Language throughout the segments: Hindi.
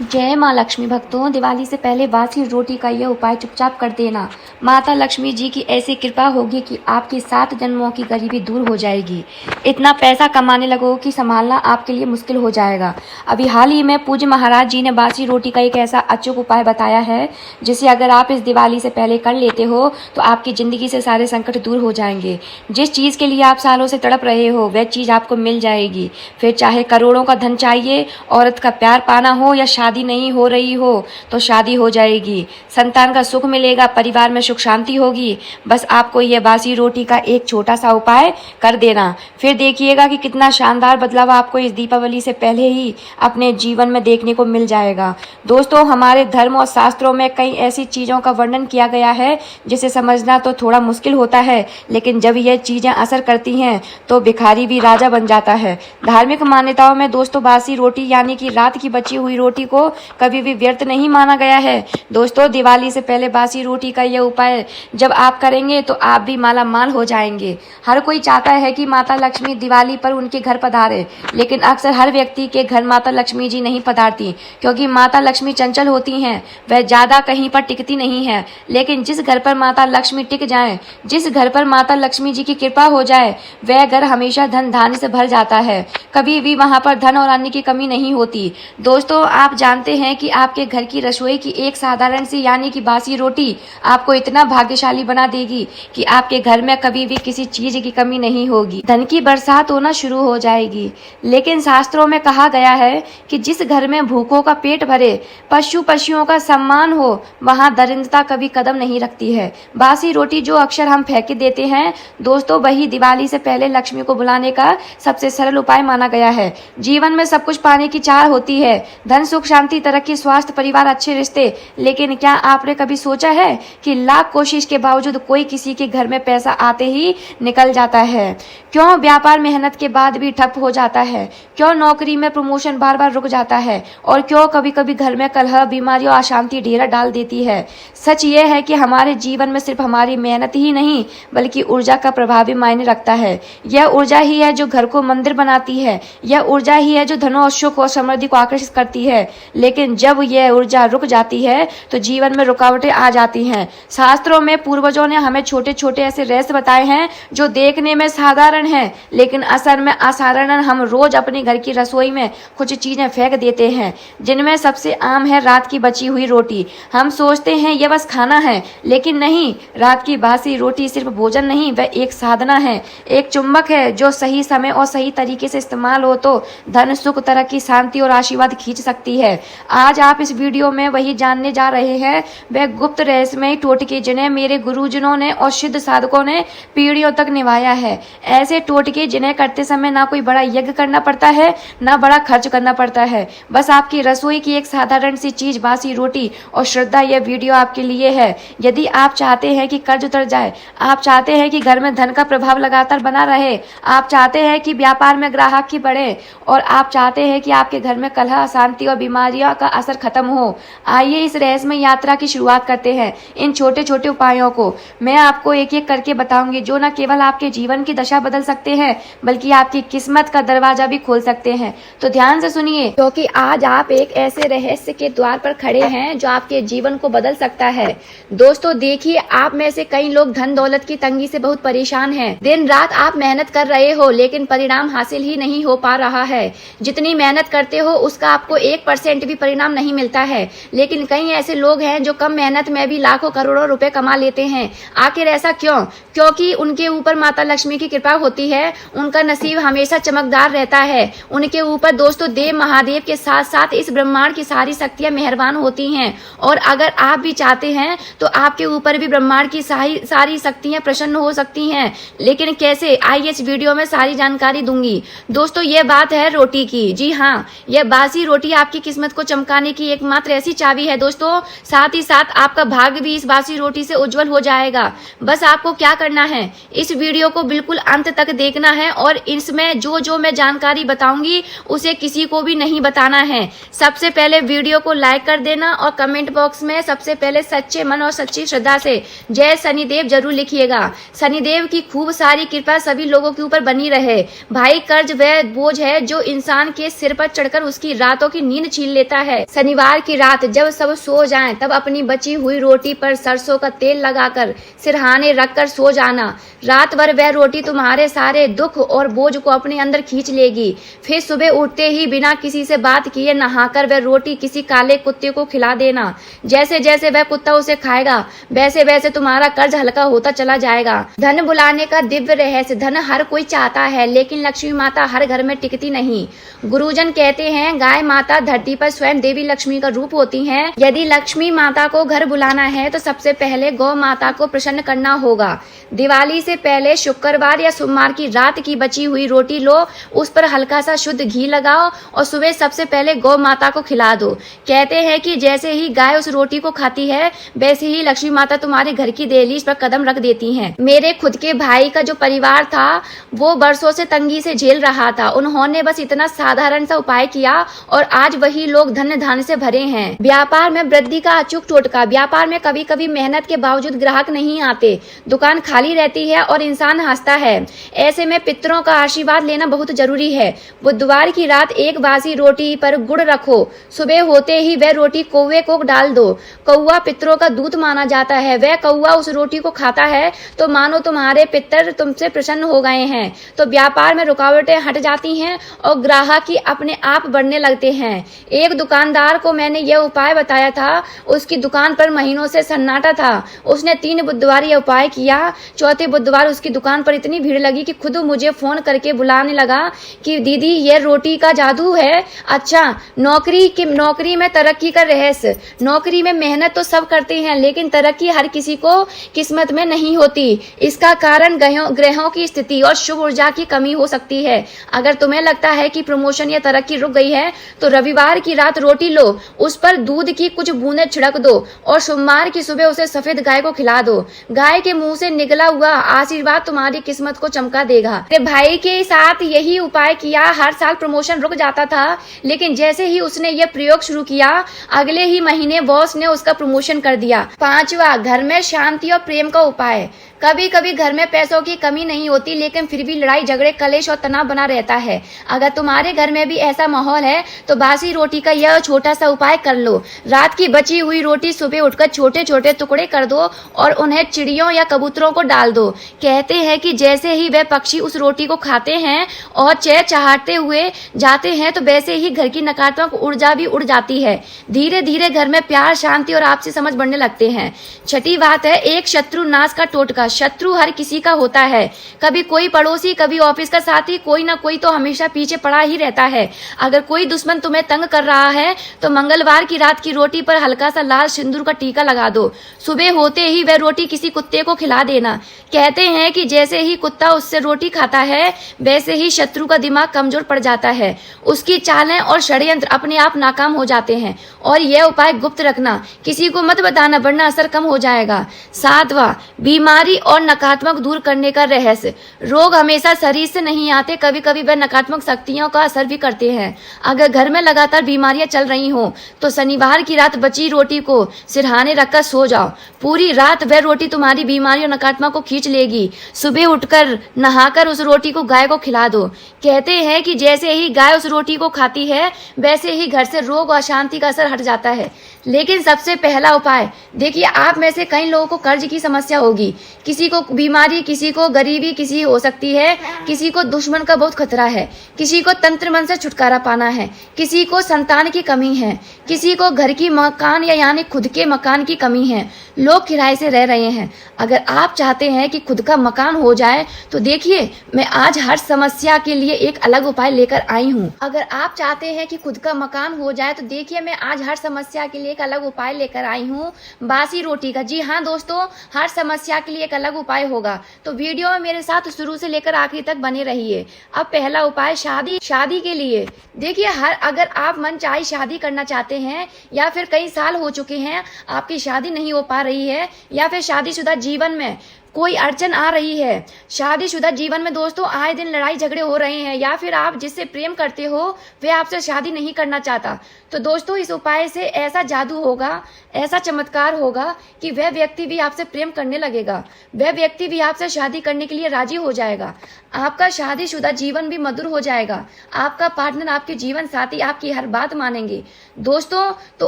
जय माँ लक्ष्मी भक्तों, दिवाली से पहले बासी रोटी का यह उपाय चुपचाप कर देना। माता लक्ष्मी जी की ऐसी कृपा होगी कि आपकी 7 जन्मों की गरीबी दूर हो जाएगी। इतना पैसा कमाने लगो कि संभालना आपके लिए मुश्किल हो जाएगा। अभी हाल ही में पूज्य महाराज जी ने बासी रोटी का एक ऐसा अचूक उपाय बताया है जिसे अगर आप इस दिवाली से पहले कर लेते हो तो आपकी जिंदगी से सारे संकट दूर हो जाएंगे। जिस चीज़ के लिए आप सालों से तड़प रहे हो वह चीज़ आपको मिल जाएगी। फिर चाहे करोड़ों का धन चाहिए, औरत का प्यार पाना हो या शादी नहीं हो रही हो तो शादी हो जाएगी। संतान का सुख मिलेगा, परिवार में सुख शांति होगी। बस आपको यह बासी रोटी का एक छोटा सा उपाय कर देना, फिर देखिएगा कि कितना शानदार बदलाव आपको इस दीपावली से पहले ही अपने जीवन में देखने को मिल जाएगा। दोस्तों, हमारे धर्म और शास्त्रों में कई ऐसी चीज़ों का वर्णन किया गया है जिसे समझना तो थोड़ा मुश्किल होता है, लेकिन जब यह चीज़ें असर करती हैं तो भिखारी भी राजा बन जाता है। धार्मिक मान्यताओं में दोस्तों बासी रोटी यानी कि रात की बची हुई रोटी को कभी भी व्यर्थ नहीं माना गया है। दोस्तों, दिवाली से पहले बासी रोटी का यह उपाय जब आप करेंगे तो आप भी माला माल हो जाएंगे। हर कोई चाहता है कि माता लक्ष्मी दिवाली पर उनके घर पधारे, लेकिन अक्सर हर व्यक्ति के घर माता लक्ष्मी जी नहीं पधारती, क्योंकि माता लक्ष्मी चंचल होती हैं, वह ज्यादा कहीं पर टिकती नहीं है। लेकिन जिस घर पर माता लक्ष्मी टिक जाए, जिस घर पर माता लक्ष्मी जी की कृपा हो जाए, वह घर हमेशा धन धान्य से भर जाता है। कभी भी वहां पर धन और अन्न की कमी नहीं होती। दोस्तों, आप जानते हैं कि आपके घर की रसोई की एक साधारण सी यानी कि बासी रोटी आपको इतना भाग्यशाली बना देगी कि आपके घर में कभी भी किसी चीज की कमी नहीं होगी, धन की बरसात होना शुरू हो जाएगी। लेकिन शास्त्रों में कहा गया है कि जिस घर में भूखों का पेट भरे, पशुओं का सम्मान हो, वहां दरिद्रता कभी कदम नहीं रखती है। बासी रोटी जो अक्सर हम फेंक देते हैं दोस्तों, वही दिवाली से पहले लक्ष्मी को बुलाने का सबसे सरल उपाय माना गया है। जीवन में सब कुछ पाने की चाह होती है, धन सुख शांति तरक्की स्वास्थ्य परिवार अच्छे रिश्ते, लेकिन क्या आपने कभी सोचा है कि लाख कोशिश के बावजूद कोई किसी के घर में पैसा आते ही निकल जाता है? क्यों व्यापार मेहनत के बाद भी ठप हो जाता है? क्यों नौकरी में प्रमोशन बार बार रुक जाता है? और क्यों कभी कभी घर में कलह बीमारी और अशांति डेरा डाल देती है? सच ये है कि हमारे जीवन में सिर्फ हमारी मेहनत ही नहीं बल्कि ऊर्जा का प्रभाव भी मायने रखता है। यह ऊर्जा ही है जो घर को मंदिर बनाती है, यह ऊर्जा ही है जो धन और सुख और समृद्धि को आकर्षित करती है। लेकिन जब यह ऊर्जा रुक जाती है तो जीवन में रुकावटें आ जाती हैं। शास्त्रों में पूर्वजों ने हमें छोटे छोटे ऐसे रहस्य बताए हैं जो देखने में साधारण हैं, लेकिन असल में असाधारण। हम रोज अपने घर की रसोई में कुछ चीजें फेंक देते हैं, जिनमें सबसे आम है रात की बची हुई रोटी। हम सोचते हैं यह बस खाना है, लेकिन नहीं, रात की बासी रोटी सिर्फ भोजन नहीं, वह एक साधना है, एक चुंबक है जो सही समय और सही तरीके से इस्तेमाल हो तो धन सुख तरक्की शांति और आशीर्वाद खींच सकती है। आज आप इस वीडियो में वही जानने जा रहे हैं, वह गुप्त रहस्यमय टोटके जिन्हें मेरे गुरुजनों ने और सिद्ध साधकों ने पीढ़ियों तक निभाया है। ऐसे टोटके जिन्हें करते समय ना कोई बड़ा यज्ञ करना पड़ता है, ना बड़ा खर्च करना पड़ता है, बस आपकी रसोई की एक साधारण सी चीज बासी रोटी और श्रद्धा। यह वीडियो आपके लिए है। यदि आप चाहते हैं कि कर्ज उतर जाए, आप चाहते हैं कि घर में धन का प्रभाव लगातार बना रहे, आप चाहते हैं कि व्यापार में ग्राहक की बढ़े, और आप चाहते हैं कि आपके घर में कलह अशांति और बीमारियों का असर खत्म हो, आइए इस रहस्यमय यात्रा की शुरुआत करते हैं। इन छोटे छोटे उपायों को मैं आपको एक एक करके बताऊंगी जो न केवल आपके जीवन की दशा बदल सकते हैं बल्कि आपकी किस्मत का दरवाजा भी खोल सकते हैं। तो ध्यान से सुनिए, क्योंकि आज आप एक ऐसे रहस्य के द्वार पर खड़े हैं जो आपके जीवन को बदल सकता है। दोस्तों देखिए, आप में से कई लोग धन दौलत की तंगी से बहुत परेशान हैं। दिन रात आप मेहनत कर रहे हो लेकिन परिणाम हासिल ही नहीं हो पा रहा है। जितनी मेहनत करते हो उसका आपको 1% भी परिणाम नहीं मिलता है। लेकिन कई ऐसे लोग हैं जो कम मेहनत में भी लाखों करोड़ों रुपए कमा लेते हैं। आखिर ऐसा क्यों? क्योंकि उनके ऊपर माता लक्ष्मी की कृपा होती है, उनका नसीब हमेशा चमकदार रहता है। उनके ऊपर दोस्तों देव महादेव के साथ साथ इस ब्रह्मांड की सारी शक्तियां मेहरबान होती हैं। और अगर आप भी चाहते हैं तो आपके ऊपर भी ब्रह्मांड की सारी शक्तियां प्रसन्न हो सकती हैं। लेकिन कैसे? आइए इस वीडियो में सारी जानकारी दूंगी। दोस्तों ये बात है रोटी की। जी हाँ, यह बासी रोटी आपकी किस्मत को चमकाने की एकमात्र ऐसी चाबी है दोस्तों। साथ ही साथ आपका भाग्य भी इस बासी रोटी से उज्जवल हो जाएगा। बस आपको क्या करना है, इस वीडियो को बिल्कुल अंत तक देखना है और इसमें जो मैं जानकारी बताऊंगी उसे किसी को भी नहीं बताना है। सबसे पहले वीडियो को लाइक कर देना और कमेंट बॉक्स में सबसे पहले सच्चे मन और सच्ची श्रद्धा से जय शनिदेव जरूर लिखिएगा। शनिदेव की खूब सारी कृपा सभी लोगों के ऊपर बनी रहे। भाई कर्ज वह बोझ है जो इंसान के सिर पर चढ़कर उसकी रातों की नींद छीन लेता है। शनिवार की रात जब सब सो जाएं, तब अपनी बची हुई रोटी पर सरसों का तेल लगाकर सिरहाने रखकर सो जाना। रात भर वह रोटी तुम्हारे सारे दुख और बोझ को अपने अंदर खींच लेगी। फिर सुबह उठते ही बिना किसी से बात किए नहाकर वह रोटी किसी काले कुत्ते को खिला देना। जैसे जैसे वह कुत्ता उसे खाएगा, वैसे वैसे तुम्हारा कर्ज हल्का होता चला जाएगा। धन बुलाने का दिव्य रहस्य। धन हर कोई चाहता है, लेकिन लक्ष्मी माता हर घर में टिकती नहीं। गुरुजन कहते हैं, गाय माता धरती पर स्वयं देवी लक्ष्मी का रूप होती हैं। यदि लक्ष्मी माता को घर बुलाना है तो सबसे पहले गौ माता को प्रसन्न करना होगा। दिवाली से पहले शुक्रवार या सोमवार की रात की बची हुई रोटी लो, उस पर हल्का सा शुद्ध घी लगाओ और सुबह सबसे पहले गौ माता को खिला दो। कहते हैं कि जैसे ही गाय उस रोटी को खाती है, वैसे ही लक्ष्मी माता तुम्हारे घर की दहलीज पर कदम रख देती हैं। मेरे खुद के भाई का जो परिवार था, वो बरसों से तंगी से झेल रहा था। उन्होंने बस इतना साधारण सा उपाय किया और आज वही लोग धन्य धान्य से भरे हैं। व्यापार में वृद्धि का अचूक टोटका। व्यापार में कभी कभी मेहनत के बावजूद ग्राहक नहीं आते, दुकान खाली रहती है और इंसान हंसता है। ऐसे में पितरों का आशीर्वाद लेना बहुत जरूरी है। बुधवार की रात एक बासी रोटी पर गुड़ रखो। सुबह होते ही वह रोटी कौवे को डाल दो। कौवा पितरों का दूत माना जाता है। वह कौवा उस रोटी को खाता है तो मानो तुम्हारे पितर तुमसे प्रसन्न हो गए हैं। तो व्यापार में रुकावटें हट जाती हैं और ग्राहक ही अपने आप बढ़ने लगते हैं। एक दुकानदार को मैंने यह उपाय बताया था, उसकी दुकान पर महीनों से सन्नाटा था। उसने 3 बुधवार यह उपाय किया। चौथे बुधवार उसकी दुकान पर इतनी भीड़ लगी कि खुद मुझे फोन करके बुलाने लगा कि दीदी ये रोटी का जादू है। अच्छा, नौकरी में तरक्की का रहस्य। नौकरी में मेहनत तो सब करते हैं, लेकिन तरक्की हर किसी को किस्मत में नहीं होती। इसका कारण ग्रहों की स्थिति और शुभ ऊर्जा की कमी हो सकती है। अगर तुम्हें लगता है कि प्रमोशन या तरक्की रुक गई है, तो रविवार की रात रोटी लो, उस पर दूध की कुछ बूंदें छिड़क दो और सोमवार की सुबह उसे सफेद गाय को खिला दो। गाय के मुंह से निकला हुआ आशीर्वाद तुम्हारी किस्मत को चमका देगा। मेरे भाई के साथ यही उपाय किया। हर साल प्रमोशन रुक जाता था, लेकिन जैसे ही उसने यह प्रयोग शुरू किया, अगले ही महीने बॉस ने उसका प्रमोशन कर दिया। 5वां, घर में शांति और प्रेम का उपाय। कभी कभी घर में पैसों की कमी नहीं होती, लेकिन फिर भी लड़ाई झगड़े कलेश और तनाव बना रहता है। अगर तुम्हारे घर में भी ऐसा माहौल है तो बासी रोटी का यह छोटा सा उपाय कर लो। रात की बची हुई रोटी सुबह उठकर छोटे छोटे टुकड़े कर दो और उन्हें चिड़ियों या कबूतरों को डाल दो। कहते हैं कि जैसे ही वह पक्षी उस रोटी को खाते हैं और चहचहाते हुए जाते हैं, तो वैसे ही घर की नकारात्मक ऊर्जा भी उड़ जाती है। धीरे धीरे घर में प्यार, शांति और आपसी समझ बढ़ने लगते हैं। 6ठी बात है, एक शत्रु नाश का टोटका। शत्रु हर किसी का होता है, कभी कोई पड़ोसी, कभी ऑफिस का साथी, कोई ना कोई तो हमेशा पीछे पड़ा ही रहता है। अगर कोई दुश्मन तुम्हें तंग कर रहा है तो मंगलवार की रात की रोटी पर हल्का सा लाल सिंदूर का टीका लगा दो। सुबह होते ही वह रोटी किसी कुत्ते को खिला देना। कहते हैं कि जैसे ही कुत्ता उससे रोटी खाता है, वैसे ही शत्रु का दिमाग कमजोर पड़ जाता है, उसकी चालें और षड्यंत्र अपने आप नाकाम हो जाते हैं। और यह उपाय गुप्त रखना, किसी को मत बताना, वरना असर कम हो जाएगा। 7वां, बीमारी और नकारात्मक दूर करने का रहस्य। रोग हमेशा शरीर से नहीं आते, कभी कभी वह नकारात्मक शक्तियों का असर भी करते हैं। अगर घर में लगातार बीमारियां चल रही हो तो शनिवार की रात बची रोटी को सिरहाने रखकर सो जाओ। पूरी रात वह रोटी तुम्हारी बीमारी और नकारात्मक को खींच लेगी। सुबह उठकर नहाकर उस रोटी को गाय को खिला दो। कहते हैं कि जैसे ही गाय उस रोटी को खाती है, वैसे ही घर से रोग और अशांति का असर हट जाता है। लेकिन सबसे पहला उपाय, देखिए, आप में से कई लोगों को कर्ज की समस्या होगी, किसी को बीमारी, किसी को गरीबी, किसी हो सकती है, किसी को दुश्मन का बहुत खतरा है, किसी को तंत्र मन से छुटकारा पाना है, किसी को संतान की कमी है, किसी को घर की मकान या यानी खुद के मकान की कमी है। लोग किराए से रह रहे हैं। अगर आप चाहते हैं कि खुद का मकान हो जाए तो देखिए, मैं आज हर समस्या के लिए एक अलग उपाय लेकर आई हूँ। अगर आप चाहते हैं कि खुद का मकान हो जाए तो देखिए, मैं आज हर समस्या के लिए एक अलग उपाय लेकर आई हूँ, बासी रोटी का। जी हाँ दोस्तों, हर समस्या के लिए एक अलग उपाय होगा, तो वीडियो में मेरे साथ शुरू से लेकर आखिरी तक बने रहिए। अब पहला उपाय, शादी के लिए। देखिए, अगर आप मनचाही शादी करना चाहते हैं या फिर कई साल हो चुके हैं आपकी शादी नहीं हो पा रही है, या फिर शादीशुदा जीवन में कोई अड़चन आ रही है। शादीशुदा जीवन में दोस्तों आए दिन लड़ाई झगड़े हो रहे हैं, या फिर आप जिससे प्रेम करते हो वह आपसे शादी नहीं करना चाहता, तो दोस्तों इस उपाय से ऐसा जादू होगा, ऐसा चमत्कार होगा कि वह व्यक्ति भी आपसे प्रेम करने लगेगा, वह व्यक्ति भी आपसे शादी करने के लिए राजी हो जाएगा। आपका शादीशुदा जीवन भी मधुर हो जाएगा। आपका पार्टनर, आपके जीवन साथी आपकी हर बात मानेंगे। दोस्तों तो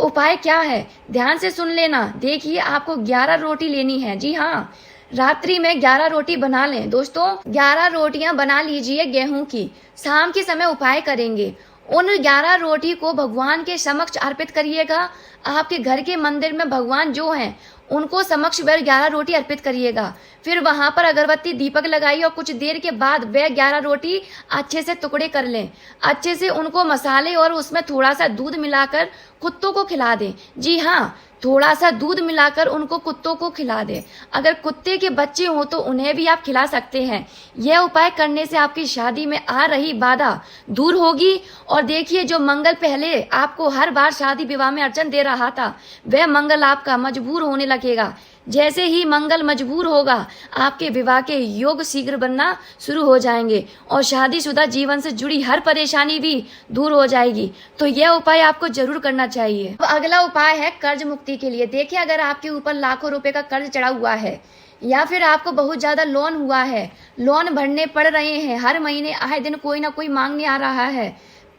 उपाय क्या है, ध्यान से सुन लेना। देखिए, आपको 11 रोटी लेनी है। जी हाँ, रात्रि में 11 रोटी बना लें। दोस्तों 11 रोटियां बना लीजिए गेहूं की। शाम के समय उपाय करेंगे। उन 11 रोटी को भगवान के समक्ष अर्पित करिएगा। आपके घर के मंदिर में भगवान जो हैं उनको समक्ष वह 11 रोटी अर्पित करिएगा। फिर वहां पर अगरबत्ती दीपक लगाइए और कुछ देर के बाद वह 11 रोटी अच्छे से टुकड़े कर लें। अच्छे से उनको मसाले और उसमें थोड़ा सा दूध मिलाकर कुत्तों को खिला दें। जी हाँ, थोड़ा सा दूध मिलाकर उनको कुत्तों को खिला दें। अगर कुत्ते के बच्चे हों तो उन्हें भी आप खिला सकते हैं। यह उपाय करने से आपकी शादी में आ रही बाधा दूर होगी। और देखिए, जो मंगल पहले आपको हर बार शादी विवाह में अड़चन दे रहा था, वह मंगल आपका मजबूर होने लगेगा। जैसे ही मंगल मजबूर होगा, आपके विवाह के योग शीघ्र बनना शुरू हो जाएंगे और शादीशुदा जीवन से जुड़ी हर परेशानी भी दूर हो जाएगी। तो यह उपाय आपको जरूर करना चाहिए। अब अगला उपाय है कर्ज मुक्ति के लिए। देखिए, अगर आपके ऊपर लाखों रुपए का कर्ज चढ़ा हुआ है या फिर आपको बहुत ज्यादा लोन हुआ है, लोन भरने पड़ रहे हैं, हर महीने आए दिन कोई ना कोई मांगने आ रहा है,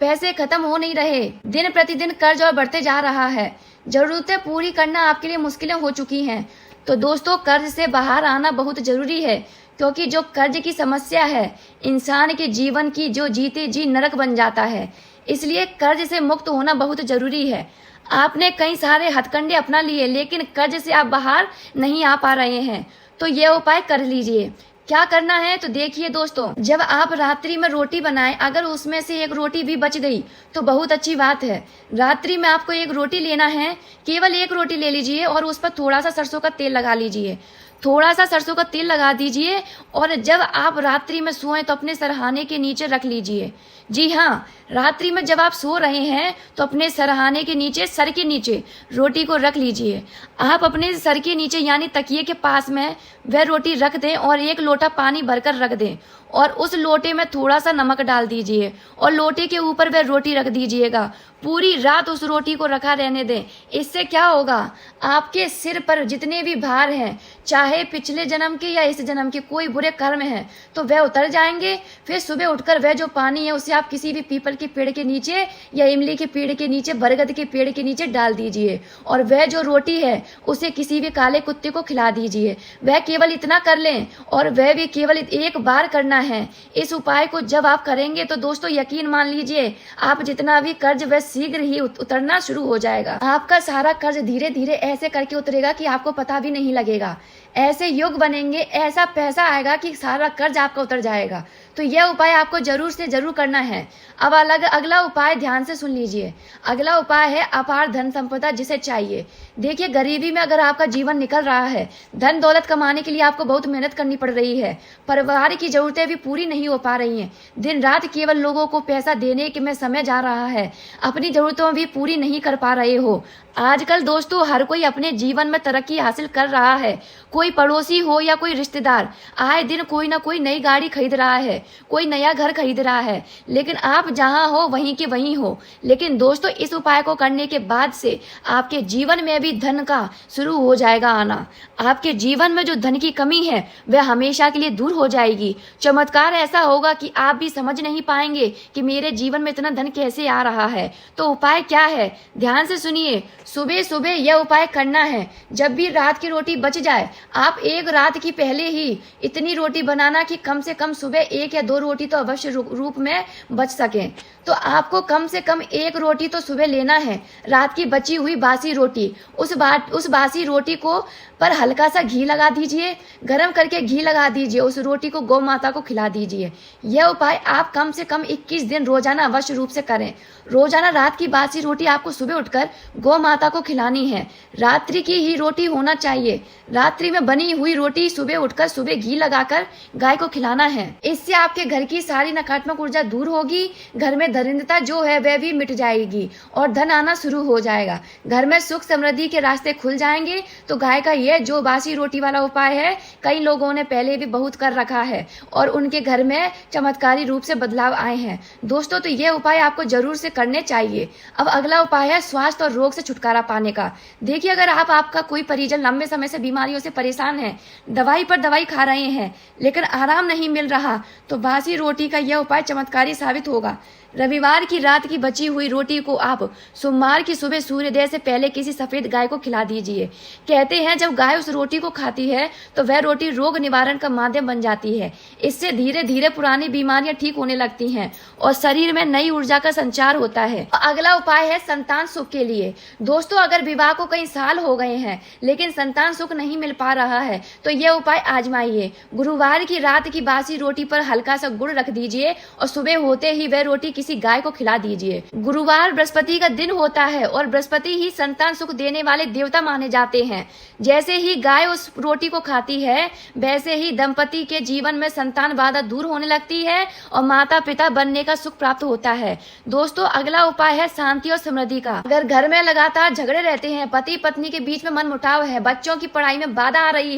पैसे खत्म हो नहीं रहे, दिन प्रतिदिन कर्ज और बढ़ते जा रहा है, जरूरतें पूरी करना आपके लिए मुश्किलें हो चुकी हैं, तो दोस्तों कर्ज से बाहर आना बहुत जरूरी है। क्योंकि जो कर्ज की समस्या है इंसान के जीवन की जो जीते जी नरक बन जाता है। इसलिए कर्ज से मुक्त होना बहुत जरूरी है। आपने कई सारे हथकंडे अपना लिए लेकिन कर्ज से आप बाहर नहीं आ पा रहे हैं, तो यह उपाय कर लीजिए। क्या करना है तो देखिए दोस्तों, जब आप रात्रि में रोटी बनाएं, अगर उसमें से एक रोटी भी बच गई तो बहुत अच्छी बात है। रात्रि में आपको एक रोटी लेना है, केवल एक रोटी ले लीजिए और उस पर थोड़ा सा सरसों का तेल लगा लीजिए। थोड़ा सा सरसों का तेल लगा दीजिए और जब आप रात्रि में सोएं तो अपने सरहाने के नीचे रख लीजिए। जी हाँ, रात्रि में जब आप सो रहे हैं तो अपने सरहाने के नीचे, सर के नीचे रोटी को रख लीजिए। आप अपने सर के नीचे यानी तकिए के पास में वह रोटी रख दें और एक लोटा पानी भरकर रख दें और उस लोटे में थोड़ा सा नमक डाल दीजिए और लोटे के ऊपर वह रोटी रख दीजिएगा। पूरी रात उस रोटी को रखा रहने दें। इससे क्या होगा, आपके सिर पर जितने भी भार हैं, चाहे पिछले जन्म के या इस जन्म के कोई बुरे कर्म हैं, तो वह उतर जाएंगे। फिर सुबह उठकर वह जो पानी है उसे आप किसी भी पीपल के पेड़ के नीचे या इमली के पेड़ के नीचे, बरगद के पेड़ के नीचे डाल दीजिए और वह जो रोटी है उसे किसी भी काले कुत्ते को खिला दीजिए। वह केवल इतना कर लें और वह भी केवल एक बार करना है। इस उपाय को जब आप करेंगे तो दोस्तों यकीन मान लीजिए, आप जितना भी कर्ज वह शीघ्र ही उतरना शुरू हो जाएगा। आपका सारा कर्ज धीरे धीरे ऐसे करके उतरेगा कि आपको पता भी नहीं लगेगा। ऐसे योग बनेंगे, ऐसा पैसा आएगा कि सारा कर्ज आपका उतर जाएगा। तो यह उपाय आपको जरूर से जरूर करना है। अब अगला उपाय ध्यान से सुन लीजिए। अगला उपाय है अपार धन संपदा जिसे चाहिए। देखिए, गरीबी में अगर आपका जीवन निकल रहा है, धन दौलत कमाने के लिए आपको बहुत मेहनत करनी पड़ रही है, परिवार की जरूरतें भी पूरी नहीं हो पा रही हैं, दिन रात केवल लोगों को पैसा देने के में समय जा रहा है, अपनी जरूरतों भी पूरी नहीं कर पा रहे हो। आजकल दोस्तों हर कोई अपने जीवन में तरक्की हासिल कर रहा है। कोई पड़ोसी हो या कोई रिश्तेदार, आए दिन कोई ना कोई नई गाड़ी खरीद रहा है, कोई नया घर खरीद रहा है, लेकिन आप जहां हो वहीं के वहीं हो। लेकिन दोस्तों इस उपाय को करने के बाद से आपके जीवन में भी धन का शुरू हो जाएगा आना। आपके जीवन में जो धन की कमी है वह हमेशा के लिए दूर हो जाएगी। चमत्कार ऐसा होगा कि आप भी समझ नहीं पाएंगे कि मेरे जीवन में इतना धन कैसे आ रहा है। तो उपाय क्या है, ध्यान से सुनिए। सुबह सुबह यह उपाय करना है। जब भी रात की रोटी बच जाए, आप एक रात की पहले ही इतनी रोटी बनाना कि कम से कम सुबह 1 या 2 रोटी तो अवश्य रूप में बच सके। तो आपको कम से कम 1 रोटी तो सुबह लेना है, रात की बची हुई बासी रोटी। उस बासी रोटी को पर हल्का सा घी लगा दीजिए, गरम करके घी लगा दीजिए, उस रोटी को गौ माता को खिला दीजिए। यह उपाय आप कम से कम 21 दिन रोजाना अवश्य रूप से करें। रोजाना रात की बासी रोटी आपको सुबह उठकर गौ माता को खिलानी है। रात्रि की ही रोटी होना चाहिए। रात्रि में बनी हुई रोटी सुबह उठकर सुबह घी लगाकर गाय को खिलाना है। इससे आपके घर की सारी नकारात्मक ऊर्जा दूर होगी, घर में दरिद्रता जो है वह भी मिट जाएगी और धन आना शुरू हो जाएगा। घर में सुख समृद्धि के रास्ते खुल जाएंगे। तो गाय का यह जो बासी रोटी वाला उपाय है, कई लोगों ने पहले भी बहुत कर रखा है और उनके घर में चमत्कारी रूप से बदलाव आए हैं। दोस्तों, तो यह उपाय आपको जरूर से करने चाहिए। अब अगला उपाय है स्वास्थ्य और रोग से छुटकारा पाने का। देखिए, अगर आपका कोई परिजन लंबे समय से बीमारियों से परेशान है, दवाई पर दवाई खा रहे हैं लेकिन आराम नहीं मिल रहा, तो बासी रोटी का यह उपाय चमत्कारी साबित होगा। रविवार की रात की बची हुई रोटी को आप सोमवार की सुबह सूर्योदय से पहले किसी सफेद गाय को खिला दीजिए। कहते हैं जब गाय उस रोटी को खाती है तो वह रोटी रोग निवारण का माध्यम बन जाती है। इससे धीरे धीरे पुरानी बीमारियां ठीक होने लगती हैं और शरीर में नई ऊर्जा का संचार होता है। अगला उपाय है संतान सुख के लिए। दोस्तों, अगर विवाह को कई साल हो गए हैं लेकिन संतान सुख नहीं मिल पा रहा है तो यह उपाय आजमाइए। गुरुवार की रात की बासी रोटी पर हल्का सा गुड़ रख दीजिए और सुबह होते ही वह रोटी किसी गाय को खिला दीजिए। गुरुवार बृहस्पति का दिन होता है और बृहस्पति ही संतान सुख देने वाले देवता माने जाते हैं। जैसे ही गाय उस रोटी को खाती है वैसे ही दंपति के जीवन में संतान बाधा दूर होने लगती है और माता पिता बनने का सुख प्राप्त होता है। दोस्तों, अगला उपाय है शांति और समृद्धि का। अगर घर में लगातार झगड़े रहते हैं, पति पत्नी के बीच में मनमुटाव है, बच्चों की पढ़ाई में बाधा आ रही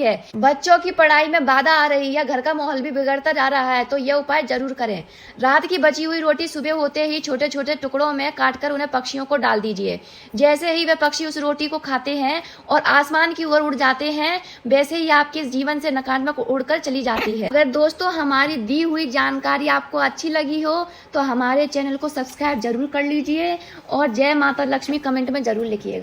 है, या घर का माहौल भी बिगड़ता जा रहा है, तो यह उपाय जरूर करें। रात की बची हुई रोटी सुबह होते ही छोटे छोटे टुकड़ों में काटकर उन्हें पक्षियों को डाल दीजिए। जैसे ही वे पक्षी उस रोटी को खाते हैं और आसमान की ओर उड़ जाते हैं, वैसे ही आपके जीवन से नकारात्मक उड़कर चली जाती है। अगर दोस्तों हमारी दी हुई जानकारी आपको अच्छी लगी हो तो हमारे चैनल को सब्सक्राइब जरूर कर लीजिए और जय माता लक्ष्मी कमेंट में जरूर लिखिएगा।